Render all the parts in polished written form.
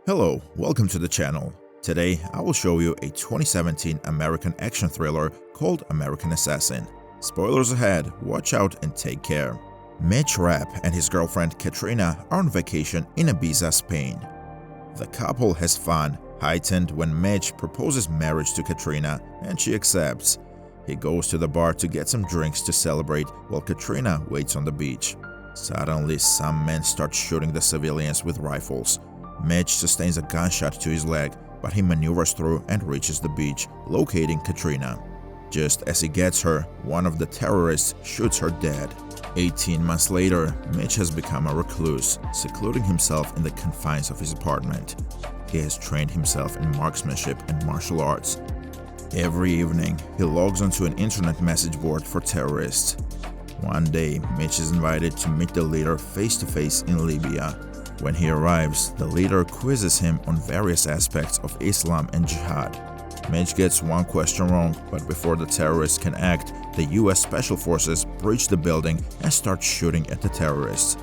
Hello, welcome to the channel. Today, I will show you a 2017 American action thriller called American Assassin. Spoilers ahead, watch out and take care. Mitch Rapp and his girlfriend Katrina are on vacation in Ibiza, Spain. The couple has fun, heightened when Mitch proposes marriage to Katrina and she accepts. He goes to the bar to get some drinks to celebrate while Katrina waits on the beach. Suddenly, some men start shooting the civilians with rifles. Mitch sustains a gunshot to his leg, but he maneuvers through and reaches the beach, locating Katrina. Just as he gets her, one of the terrorists shoots her dead. 18 months later, Mitch has become a recluse, secluding himself in the confines of his apartment. He has trained himself in marksmanship and martial arts. Every evening, he logs onto an internet message board for terrorists. One day, Mitch is invited to meet the leader face-to-face in Libya. When he arrives, the leader quizzes him on various aspects of Islam and jihad. Mitch gets one question wrong, but before the terrorists can act, the US Special Forces breach the building and start shooting at the terrorists.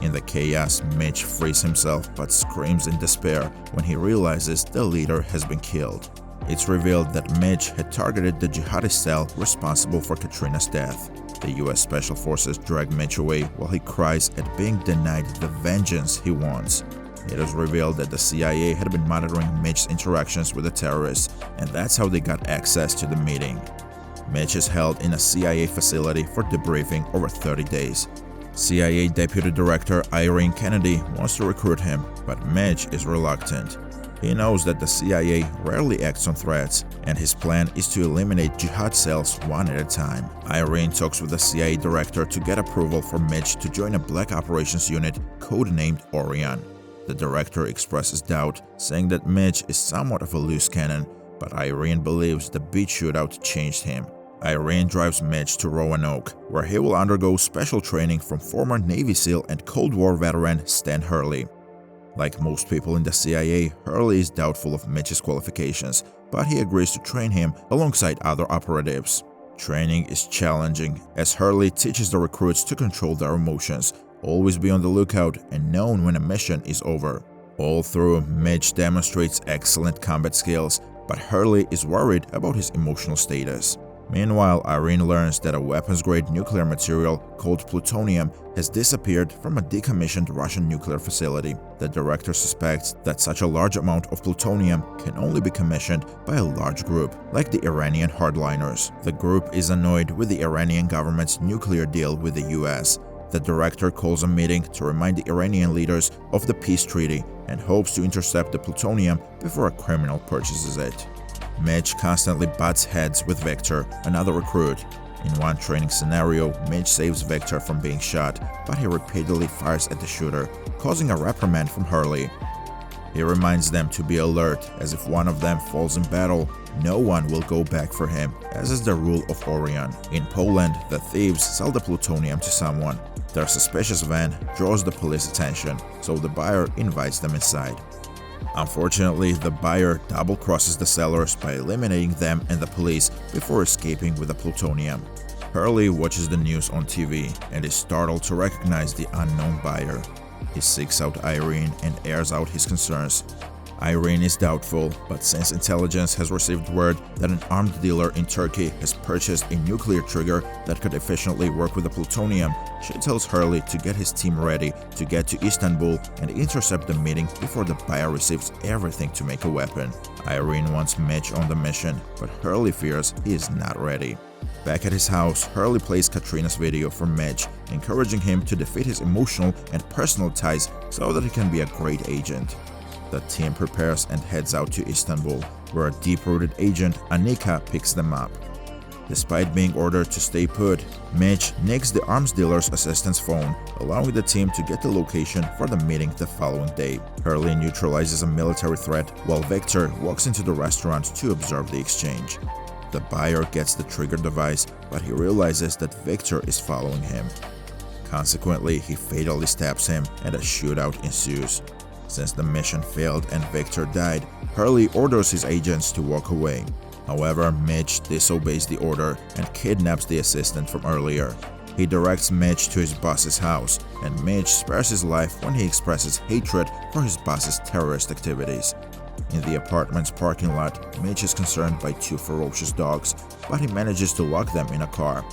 In the chaos, Mitch frees himself but screams in despair when he realizes the leader has been killed. It's revealed that Mitch had targeted the jihadist cell responsible for Katrina's death. The US Special Forces drag Mitch away while he cries at being denied the vengeance he wants. It is revealed that the CIA had been monitoring Mitch's interactions with the terrorists, and that's how they got access to the meeting. Mitch is held in a CIA facility for debriefing over 30 days. CIA Deputy Director Irene Kennedy wants to recruit him, but Mitch is reluctant. He knows that the CIA rarely acts on threats, and his plan is to eliminate jihad cells one at a time. Irene talks with the CIA director to get approval for Mitch to join a black operations unit codenamed Orion. The director expresses doubt, saying that Mitch is somewhat of a loose cannon, but Irene believes the beach shootout changed him. Irene drives Mitch to Roanoke, where he will undergo special training from former Navy SEAL and Cold War veteran Stan Hurley. Like most people in the CIA, Hurley is doubtful of Mitch's qualifications, but he agrees to train him alongside other operatives. Training is challenging, as Hurley teaches the recruits to control their emotions, always be on the lookout, and know when a mission is over. All through, Mitch demonstrates excellent combat skills, but Hurley is worried about his emotional status. Meanwhile, Irene learns that a weapons-grade nuclear material called plutonium has disappeared from a decommissioned Russian nuclear facility. The director suspects that such a large amount of plutonium can only be commissioned by a large group, like the Iranian hardliners. The group is annoyed with the Iranian government's nuclear deal with the US. The director calls a meeting to remind the Iranian leaders of the peace treaty and hopes to intercept the plutonium before a criminal purchases it. Mitch constantly butts heads with Victor, another recruit. In one training scenario, Mitch saves Victor from being shot, but he repeatedly fires at the shooter, causing a reprimand from Hurley. He reminds them to be alert, as if one of them falls in battle, no one will go back for him, as is the rule of Orion. In Poland, the thieves sell the plutonium to someone. Their suspicious van draws the police attention, so the buyer invites them inside. Unfortunately, the buyer double-crosses the sellers by eliminating them and the police before escaping with the plutonium. Hurley watches the news on TV and is startled to recognize the unknown buyer. He seeks out Irene and airs out his concerns. Irene is doubtful, but since intelligence has received word that an armed dealer in Turkey has purchased a nuclear trigger that could efficiently work with the plutonium, she tells Hurley to get his team ready to get to Istanbul and intercept the meeting before the buyer receives everything to make a weapon. Irene wants Mitch on the mission, but Hurley fears he is not ready. Back at his house, Hurley plays Katrina's video for Mitch, encouraging him to defeat his emotional and personal ties so that he can be a great agent. The team prepares and heads out to Istanbul, where a deep-rooted agent, Anika, picks them up. Despite being ordered to stay put, Mitch nicks the arms dealer's assistant's phone, allowing the team to get the location for the meeting the following day. Hurley neutralizes a military threat, while Victor walks into the restaurant to observe the exchange. The buyer gets the trigger device, but he realizes that Victor is following him. Consequently, he fatally stabs him, and a shootout ensues. Since the mission failed and Victor died, Hurley orders his agents to walk away. However, Mitch disobeys the order and kidnaps the assistant from earlier. He directs Mitch to his boss's house, and Mitch spares his life when he expresses hatred for his boss's terrorist activities. In the apartment's parking lot, Mitch is concerned by two ferocious dogs, but he manages to lock them in a car.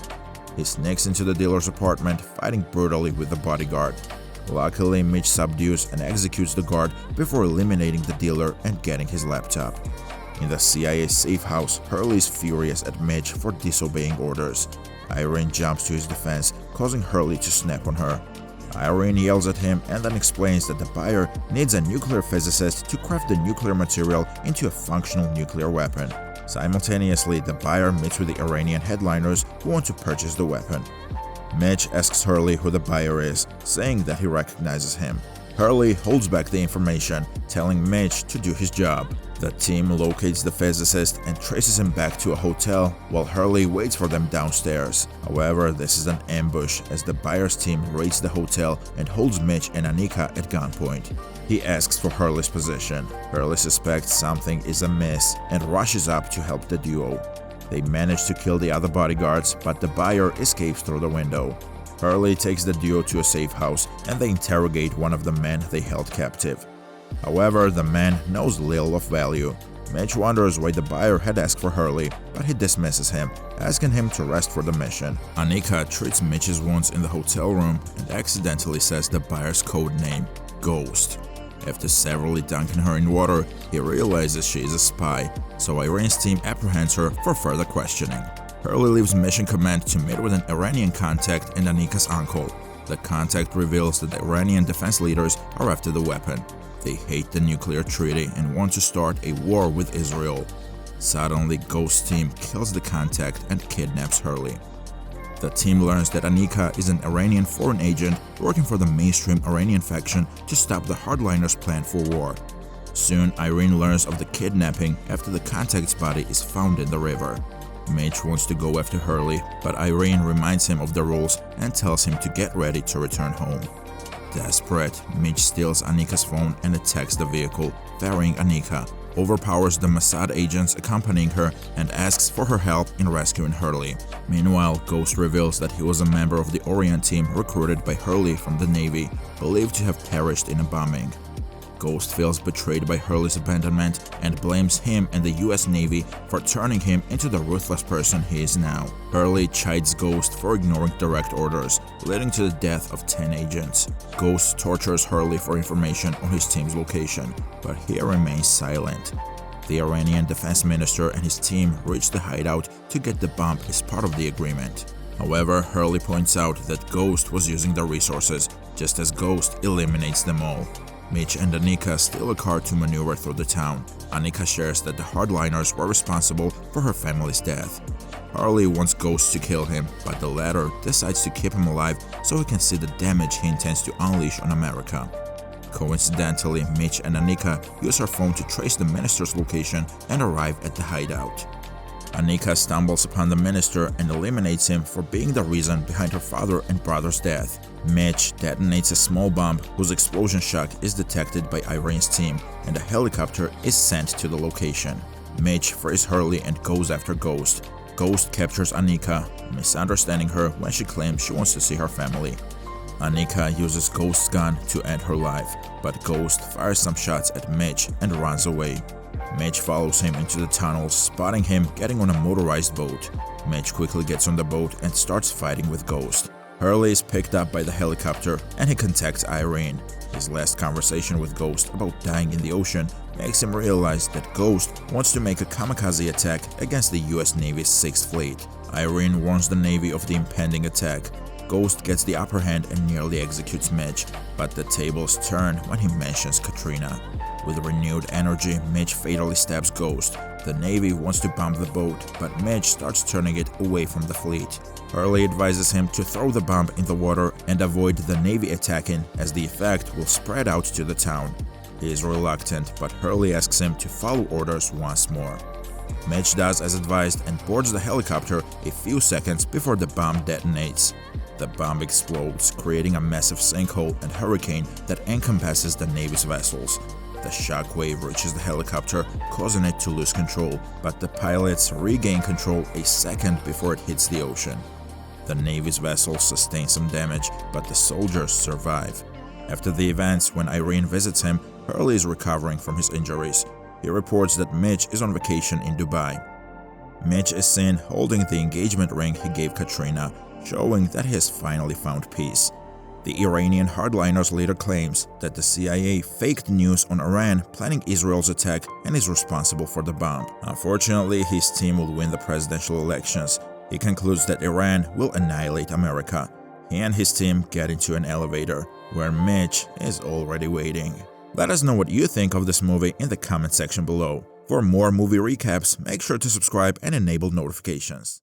He sneaks into the dealer's apartment, fighting brutally with the bodyguard. Luckily, Mitch subdues and executes the guard before eliminating the dealer and getting his laptop. In the CIA safe house, Hurley is furious at Mitch for disobeying orders. Irene jumps to his defense, causing Hurley to snap on her. Irene yells at him and then explains that the buyer needs a nuclear physicist to craft the nuclear material into a functional nuclear weapon. Simultaneously, the buyer meets with the Iranian headliners who want to purchase the weapon. Mitch asks Hurley who the buyer is, saying that he recognizes him. Hurley holds back the information, telling Mitch to do his job. The team locates the physicist and traces him back to a hotel while Hurley waits for them downstairs. However, this is an ambush as the buyer's team raids the hotel and holds Mitch and Anika at gunpoint. He asks for Hurley's position. Hurley suspects something is amiss and rushes up to help the duo. They manage to kill the other bodyguards, but the buyer escapes through the window. Hurley takes the duo to a safe house and they interrogate one of the men they held captive. However, the man knows little of value. Mitch wonders why the buyer had asked for Hurley, but he dismisses him, asking him to rest for the mission. Anika treats Mitch's wounds in the hotel room and accidentally says the buyer's code name, Ghost. After severely dunking her in water, he realizes she is a spy, so Irene's team apprehends her for further questioning. Hurley leaves Mission Command to meet with an Iranian contact and Anika's uncle. The contact reveals that the Iranian defense leaders are after the weapon. They hate the nuclear treaty and want to start a war with Israel. Suddenly, Ghost's team kills the contact and kidnaps Hurley. The team learns that Anika is an Iranian foreign agent working for the mainstream Iranian faction to stop the hardliners' plan for war. Soon, Irene learns of the kidnapping after the contact's body is found in the river. Mitch wants to go after Hurley, but Irene reminds him of the rules and tells him to get ready to return home. Desperate, Mitch steals Anika's phone and attacks the vehicle, burying Anika, overpowers the Mossad agents accompanying her, and asks for her help in rescuing Hurley. Meanwhile, Ghost reveals that he was a member of the Orient team recruited by Hurley from the Navy, believed to have perished in a bombing. Ghost feels betrayed by Hurley's abandonment and blames him and the US Navy for turning him into the ruthless person he is now. Hurley chides Ghost for ignoring direct orders, leading to the death of 10 agents. Ghost tortures Hurley for information on his team's location, but he remains silent. The Iranian defense minister and his team reach the hideout to get the bomb as part of the agreement. However, Hurley points out that Ghost was using the resources, just as Ghost eliminates them all. Mitch and Anika steal a car to maneuver through the town. Anika shares that the hardliners were responsible for her family's death. Hurley wants Ghost to kill him, but the latter decides to keep him alive so he can see the damage he intends to unleash on America. Coincidentally, Mitch and Anika use her phone to trace the minister's location and arrive at the hideout. Anika stumbles upon the minister and eliminates him for being the reason behind her father and brother's death. Mitch detonates a small bomb whose explosion shock is detected by Irene's team, and a helicopter is sent to the location. Mitch frees Hurley and goes after Ghost. Ghost captures Anika, misunderstanding her when she claims she wants to see her family. Anika uses Ghost's gun to end her life, but Ghost fires some shots at Mitch and runs away. Mitch follows him into the tunnels, spotting him getting on a motorized boat. Mitch quickly gets on the boat and starts fighting with Ghost. Hurley is picked up by the helicopter and he contacts Irene. His last conversation with Ghost about dying in the ocean makes him realize that Ghost wants to make a kamikaze attack against the US Navy's 6th Fleet. Irene warns the Navy of the impending attack. Ghost gets the upper hand and nearly executes Mitch, but the tables turn when he mentions Katrina. With renewed energy, Mitch fatally stabs Ghost. The Navy wants to bomb the boat, but Mitch starts turning it away from the fleet. Hurley advises him to throw the bomb in the water and avoid the Navy attacking, as the effect will spread out to the town. He is reluctant, but Hurley asks him to follow orders once more. Mitch does as advised and boards the helicopter a few seconds before the bomb detonates. The bomb explodes, creating a massive sinkhole and hurricane that encompasses the Navy's vessels. The shockwave reaches the helicopter, causing it to lose control, but the pilots regain control a second before it hits the ocean. The Navy's vessels sustain some damage, but the soldiers survive. After the events, when Irene visits him, Hurley is recovering from his injuries. He reports that Mitch is on vacation in Dubai. Mitch is seen holding the engagement ring he gave Katrina, showing that he has finally found peace. The Iranian hardliners later claims that the CIA faked news on Iran planning Israel's attack and is responsible for the bomb. Unfortunately, his team will win the presidential elections. He concludes that Iran will annihilate America. He and his team get into an elevator, where Mitch is already waiting. Let us know what you think of this movie in the comment section below. For more movie recaps, make sure to subscribe and enable notifications.